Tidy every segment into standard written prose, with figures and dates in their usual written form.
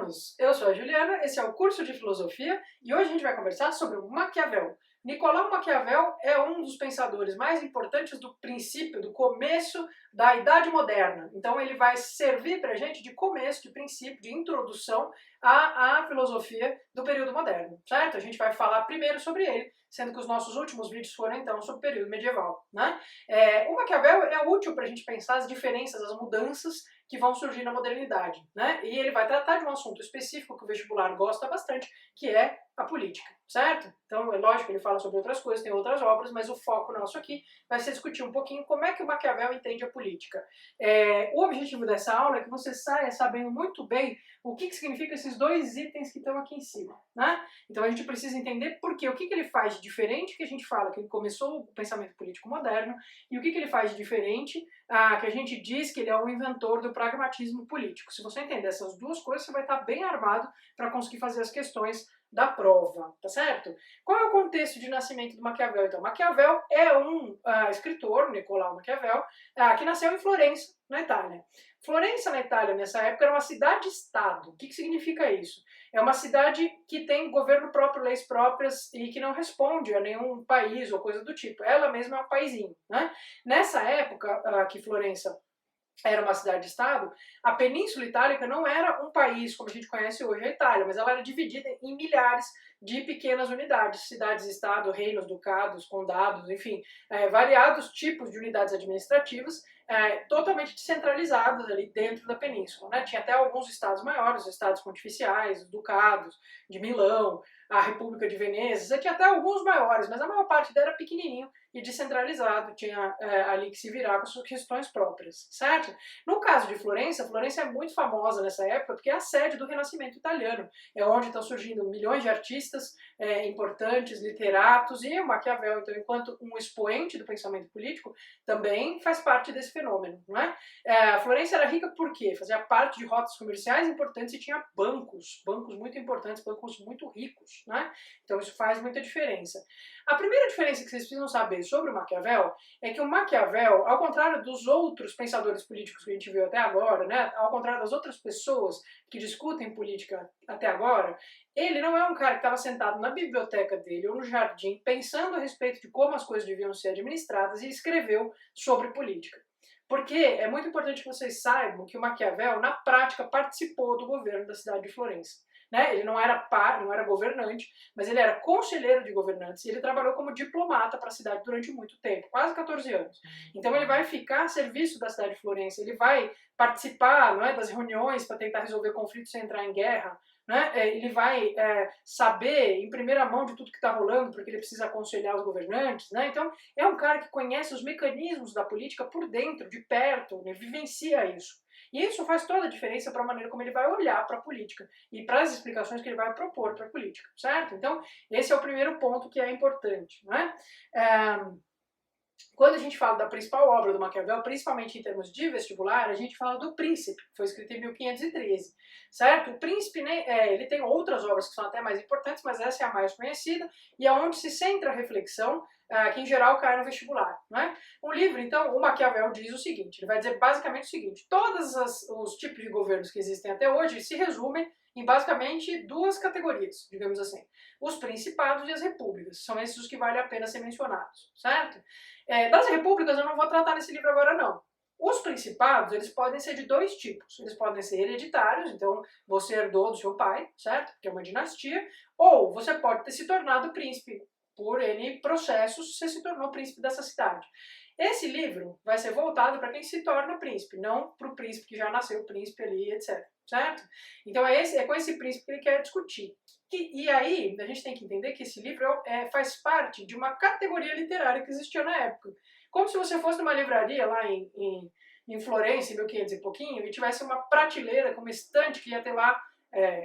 alunos! Eu sou a Juliana, esse é o curso de filosofia e hoje a gente vai conversar sobre o Maquiavel. Nicolau Maquiavel é um dos pensadores mais importantes do princípio, do começo da Idade Moderna. Então ele vai servir para a gente de começo, de princípio, de introdução à filosofia do período moderno, certo? A gente vai falar primeiro sobre ele, sendo que os nossos últimos vídeos foram então sobre o período medieval, né? O Maquiavel é útil para a gente pensar as diferenças, as mudanças que vão surgir na modernidade, né? E ele vai tratar de um assunto específico que o vestibular gosta bastante, que é a política, certo? Então, é lógico que ele fala sobre outras coisas, tem outras obras, mas o foco nosso aqui vai ser discutir um pouquinho como é que o Maquiavel entende a política. O objetivo dessa aula é que você saia sabendo muito bem o que significa esses dois itens que estão aqui em cima, né? Então a gente precisa entender por quê, o que ele faz de diferente que a gente fala que ele começou o pensamento político moderno e o que ele faz de diferente que a gente diz que ele é o inventor do pragmatismo político. Se você entender essas duas coisas, você vai estar bem armado para conseguir fazer as questões da prova, tá certo? Qual é o contexto de nascimento do Maquiavel? Então, Maquiavel é um escritor, Nicolau Maquiavel, que nasceu em Florença, na Itália. Florença, na Itália, nessa época, era uma cidade-estado. O que significa isso? É uma cidade que tem governo próprio, leis próprias e que não responde a nenhum país ou coisa do tipo. Ela mesma é um paizinho, né? Nessa época que Florença era uma cidade-estado, a Península Itálica não era um país como a gente conhece hoje a Itália, mas ela era dividida em milhares de pequenas unidades, cidades-estado, reinos, ducados, condados, enfim, variados tipos de unidades administrativas, totalmente descentralizadas ali dentro da península, né? Tinha até alguns estados maiores, os estados pontificiais, os ducados de Milão, a República de Veneza, tinha até alguns maiores, mas a maior parte dela era pequenininho e descentralizado, tinha ali que se virar com as suas questões próprias, certo? No caso de Florença, Florença é muito famosa nessa época porque é a sede do Renascimento italiano, é onde estão surgindo milhões de artistas importantes, literatos, e o Maquiavel, então, enquanto um expoente do pensamento político, também faz parte desse fenômeno, não é? A Florença era rica por quê? Fazia parte de rotas comerciais importantes e tinha bancos muito importantes, bancos muito ricos, né? Então isso faz muita diferença. A primeira diferença que vocês precisam saber sobre o Maquiavel é que o Maquiavel, ao contrário dos outros pensadores políticos que a gente viu até agora, né, ao contrário das outras pessoas que discutem política até agora, ele não é um cara que estava sentado na biblioteca dele ou no jardim pensando a respeito de como as coisas deviam ser administradas e escreveu sobre política. Porque é muito importante que vocês saibam que o Maquiavel, na prática, participou do governo da cidade de Florença. Né? Ele não era governante, mas ele era conselheiro de governantes e ele trabalhou como diplomata para a cidade durante muito tempo, quase 14 anos. Então ele vai ficar a serviço da cidade de Florença, ele vai participar, não é, das reuniões para tentar resolver conflitos sem entrar em guerra, né? Ele vai saber em primeira mão de tudo que está rolando, porque ele precisa aconselhar os governantes, né? Então é um cara que conhece os mecanismos da política por dentro, de perto, né? Vivencia isso. E isso faz toda a diferença para a maneira como ele vai olhar para a política e para as explicações que ele vai propor para a política, certo? Então, esse é o primeiro ponto que é importante, né? Quando a gente fala da principal obra do Maquiavel, principalmente em termos de vestibular, a gente fala do Príncipe, que foi escrito em 1513, certo? O Príncipe, né, ele tem outras obras que são até mais importantes, mas essa é a mais conhecida e é onde se centra a reflexão que em geral cai no vestibular, né? O livro, então, o Maquiavel diz o seguinte, ele vai dizer basicamente o seguinte, todos os tipos de governos que existem até hoje se resumem em basicamente duas categorias, digamos assim, os principados e as repúblicas, são esses os que vale a pena ser mencionados, certo? Das repúblicas eu não vou tratar nesse livro agora não. Os principados, eles podem ser de dois tipos. Eles podem ser hereditários, então você herdou do seu pai, certo? Que é uma dinastia. Ou você pode ter se tornado príncipe. Por N processos, você se tornou príncipe dessa cidade. Esse livro vai ser voltado para quem se torna príncipe, não para o príncipe que já nasceu príncipe ali, etc. Certo? Então é com esse príncipe que ele quer discutir. E aí, a gente tem que entender que esse livro faz parte de uma categoria literária que existia na época. Como se você fosse numa livraria lá em Florença, em 1500 e pouquinho, e tivesse uma prateleira com uma estante que ia ter lá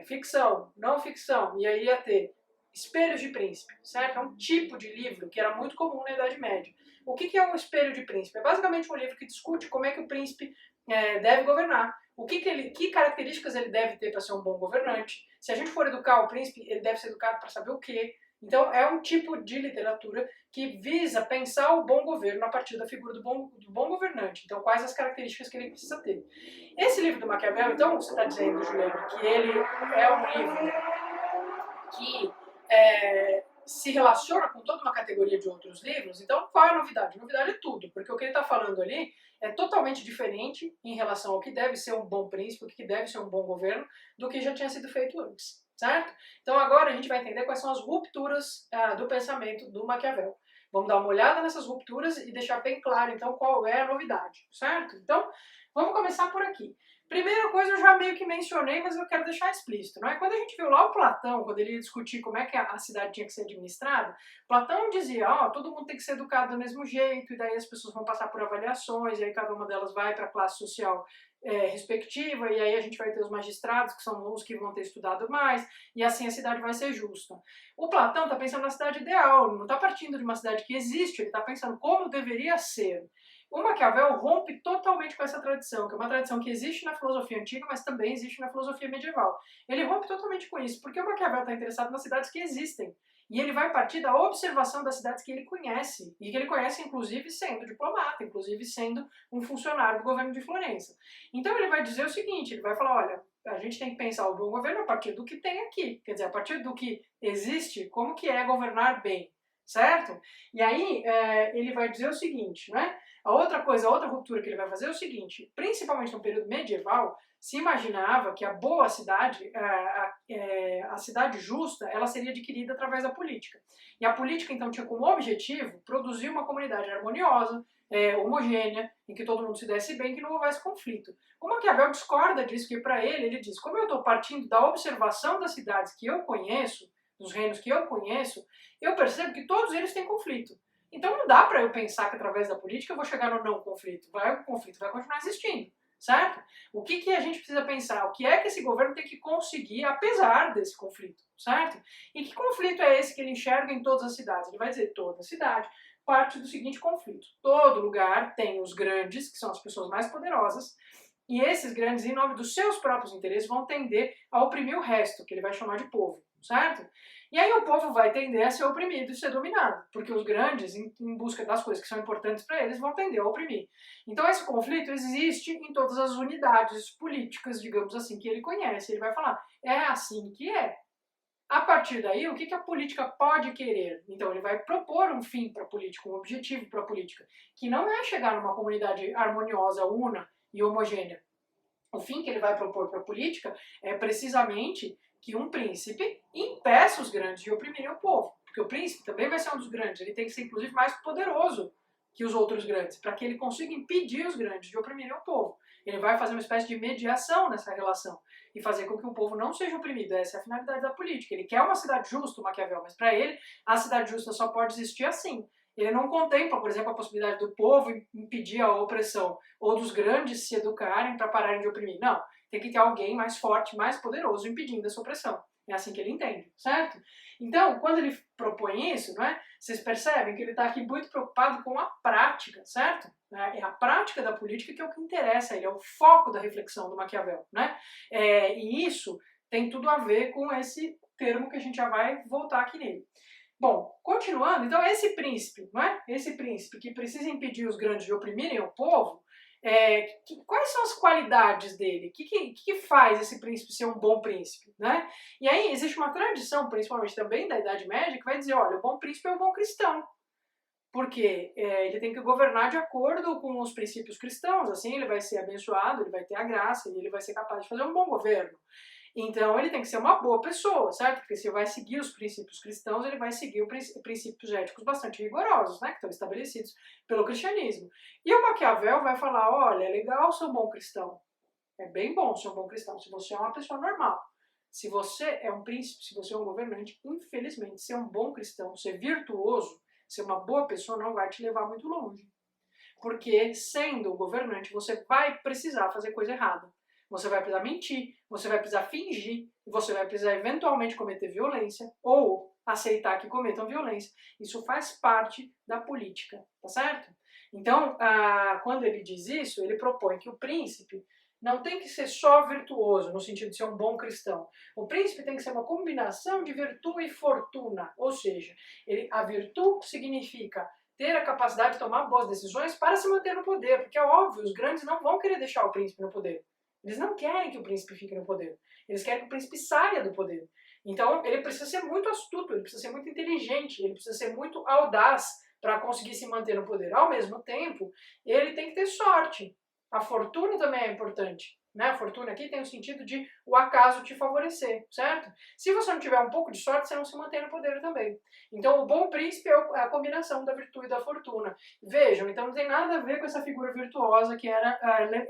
ficção, não ficção, e aí ia ter Espelhos de Príncipe, certo? É um tipo de livro que era muito comum na Idade Média. O que é um espelho de príncipe? É basicamente um livro que discute como é que o príncipe deve governar, que características ele deve ter para ser um bom governante. Se a gente for educar o príncipe, ele deve ser educado para saber o quê, Então é um tipo de literatura que visa pensar o bom governo a partir da figura do bom governante. Então quais as características que ele precisa ter. Esse livro do Maquiavel, então, você está dizendo, Juliana, que ele é um livro que se relaciona com toda uma categoria de outros livros, então qual é a novidade? A novidade é tudo, porque o que ele está falando ali é totalmente diferente em relação ao que deve ser um bom príncipe, o que deve ser um bom governo, do que já tinha sido feito antes, certo? Então agora a gente vai entender quais são as rupturas do pensamento do Maquiavel. Vamos dar uma olhada nessas rupturas e deixar bem claro, então, qual é a novidade, certo? Então, vamos começar por aqui. Primeira coisa eu já meio que mencionei, mas eu quero deixar explícito, não é? Quando a gente viu lá o Platão, quando ele ia discutir como é que a cidade tinha que ser administrada, Platão dizia, ó, todo mundo tem que ser educado do mesmo jeito, e daí as pessoas vão passar por avaliações, e aí cada uma delas vai para a classe social respectiva, e aí a gente vai ter os magistrados, que são os que vão ter estudado mais, e assim a cidade vai ser justa. O Platão está pensando na cidade ideal, ele não está partindo de uma cidade que existe, ele está pensando como deveria ser. O Maquiavel rompe totalmente com essa tradição, que é uma tradição que existe na filosofia antiga, mas também existe na filosofia medieval. Ele rompe totalmente com isso, porque o Maquiavel está interessado nas cidades que existem. E ele vai partir da observação das cidades que ele conhece, e que ele conhece inclusive sendo diplomata, inclusive sendo um funcionário do governo de Florença. Então ele vai dizer o seguinte, ele vai falar, olha, a gente tem que pensar o bom governo a partir do que tem aqui, quer dizer, a partir do que existe, como que é governar bem, certo? E aí ele vai dizer o seguinte, né? A outra ruptura que ele vai fazer é o seguinte, principalmente no período medieval, se imaginava que a boa cidade, a cidade justa, ela seria adquirida através da política. E a política, então, tinha como objetivo produzir uma comunidade harmoniosa, homogênea, em que todo mundo se desse bem, que não houvesse conflito. O Maquiavel discorda disso, que para ele diz, como eu estou partindo da observação das cidades que eu conheço, dos reinos que eu conheço, eu percebo que todos eles têm conflito. Então não dá para eu pensar que através da política eu vou chegar no não conflito. O conflito vai continuar existindo, certo? O que a gente precisa pensar? O que é que esse governo tem que conseguir apesar desse conflito, certo? E que conflito é esse que ele enxerga em todas as cidades? Ele vai dizer toda cidade parte do seguinte conflito. Todo lugar tem os grandes, que são as pessoas mais poderosas, e esses grandes, em nome dos seus próprios interesses, vão tender a oprimir o resto, que ele vai chamar de povo, certo? E aí o povo vai tender a ser oprimido e ser dominado, porque os grandes, em busca das coisas que são importantes para eles, vão tender a oprimir. Então esse conflito existe em todas as unidades políticas, digamos assim, que ele conhece. Ele vai falar, é assim que é. A partir daí, o que a política pode querer? Então ele vai propor um fim para a política, um objetivo para a política, que não é chegar numa comunidade harmoniosa, una e homogênea. O fim que ele vai propor para a política é precisamente que um príncipe impeça os grandes de oprimirem o povo. Porque o príncipe também vai ser um dos grandes, ele tem que ser inclusive mais poderoso que os outros grandes, para que ele consiga impedir os grandes de oprimirem o povo. Ele vai fazer uma espécie de mediação nessa relação e fazer com que o povo não seja oprimido. Essa é a finalidade da política. Ele quer uma cidade justa, o Maquiavel, mas para ele a cidade justa só pode existir assim. Ele não contempla, por exemplo, a possibilidade do povo impedir a opressão ou dos grandes se educarem para pararem de oprimir. Não, tem que ter alguém mais forte, mais poderoso impedindo essa opressão. É assim que ele entende, certo? Então, quando ele propõe isso, não é? Vocês percebem que ele está aqui muito preocupado com a prática, certo? É a prática da política que é o que interessa, ele é o foco da reflexão do Maquiavel, né? E isso tem tudo a ver com esse termo que a gente já vai voltar aqui nele. Bom, continuando, então esse príncipe, não é? Esse príncipe que precisa impedir os grandes de oprimirem o povo, quais são as qualidades dele? O que faz esse príncipe ser um bom príncipe, né? E aí existe uma tradição, principalmente também da Idade Média, que vai dizer, olha, o bom príncipe é o bom cristão, porque ele tem que governar de acordo com os princípios cristãos, assim ele vai ser abençoado, ele vai ter a graça e ele vai ser capaz de fazer um bom governo. Então ele tem que ser uma boa pessoa, certo? Porque se vai seguir os princípios cristãos, ele vai seguir os princípios éticos bastante rigorosos, né? Que estão estabelecidos pelo cristianismo. E o Maquiavel vai falar, olha, é legal ser um bom cristão. É bem bom ser um bom cristão, se você é uma pessoa normal. Se você é um príncipe, se você é um governante, infelizmente, ser um bom cristão, ser virtuoso, ser uma boa pessoa não vai te levar muito longe. Porque sendo governante, você vai precisar fazer coisa errada. Você vai precisar mentir, você vai precisar fingir, você vai precisar eventualmente cometer violência ou aceitar que cometam violência. Isso faz parte da política, tá certo? Então, quando ele diz isso, ele propõe que o príncipe não tem que ser só virtuoso, no sentido de ser um bom cristão. O príncipe tem que ser uma combinação de virtude e fortuna, ou seja, a virtude significa ter a capacidade de tomar boas decisões para se manter no poder, porque é óbvio, os grandes não vão querer deixar o príncipe no poder. Eles não querem que o príncipe fique no poder, eles querem que o príncipe saia do poder. Então ele precisa ser muito astuto, ele precisa ser muito inteligente, ele precisa ser muito audaz para conseguir se manter no poder. Ao mesmo tempo, ele tem que ter sorte. A fortuna também é importante. Né? A fortuna aqui tem o sentido de o acaso te favorecer, certo? Se você não tiver um pouco de sorte, você não se mantém no poder também. Então o bom príncipe é a combinação da virtude e da fortuna. Vejam, então não tem nada a ver com essa figura virtuosa que era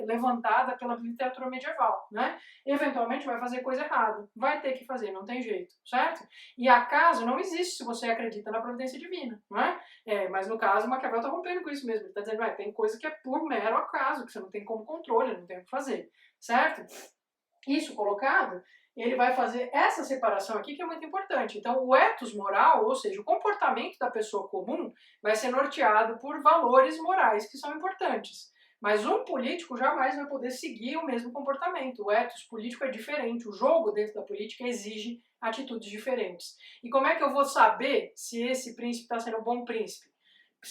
levantada pela literatura medieval, né? Eventualmente vai fazer coisa errada, vai ter que fazer, não tem jeito, certo? E acaso não existe se você acredita na providência divina, não é? Mas no caso, Maquiavel está rompendo com isso mesmo, ele está dizendo, tem coisa que é por mero acaso, que você não tem como controle, não tem o que fazer. Certo? Isso colocado, ele vai fazer essa separação aqui que é muito importante. Então, o ethos moral, ou seja, o comportamento da pessoa comum, vai ser norteado por valores morais que são importantes. Mas um político jamais vai poder seguir o mesmo comportamento. O ethos político é diferente. O jogo dentro da política exige atitudes diferentes. E como é que eu vou saber se esse príncipe está sendo um bom príncipe?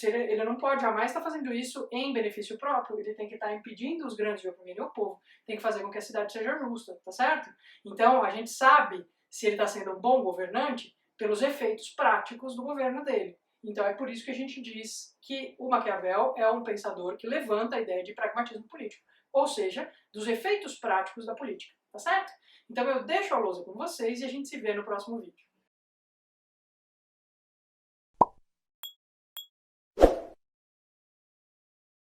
Ele não pode jamais estar fazendo isso em benefício próprio, ele tem que estar impedindo os grandes de oprimirem o povo, tem que fazer com que a cidade seja justa, tá certo? Então a gente sabe se ele está sendo um bom governante pelos efeitos práticos do governo dele. Então é por isso que a gente diz que o Maquiavel é um pensador que levanta a ideia de pragmatismo político, ou seja, dos efeitos práticos da política, tá certo? Então eu deixo a lousa com vocês e a gente se vê no próximo vídeo.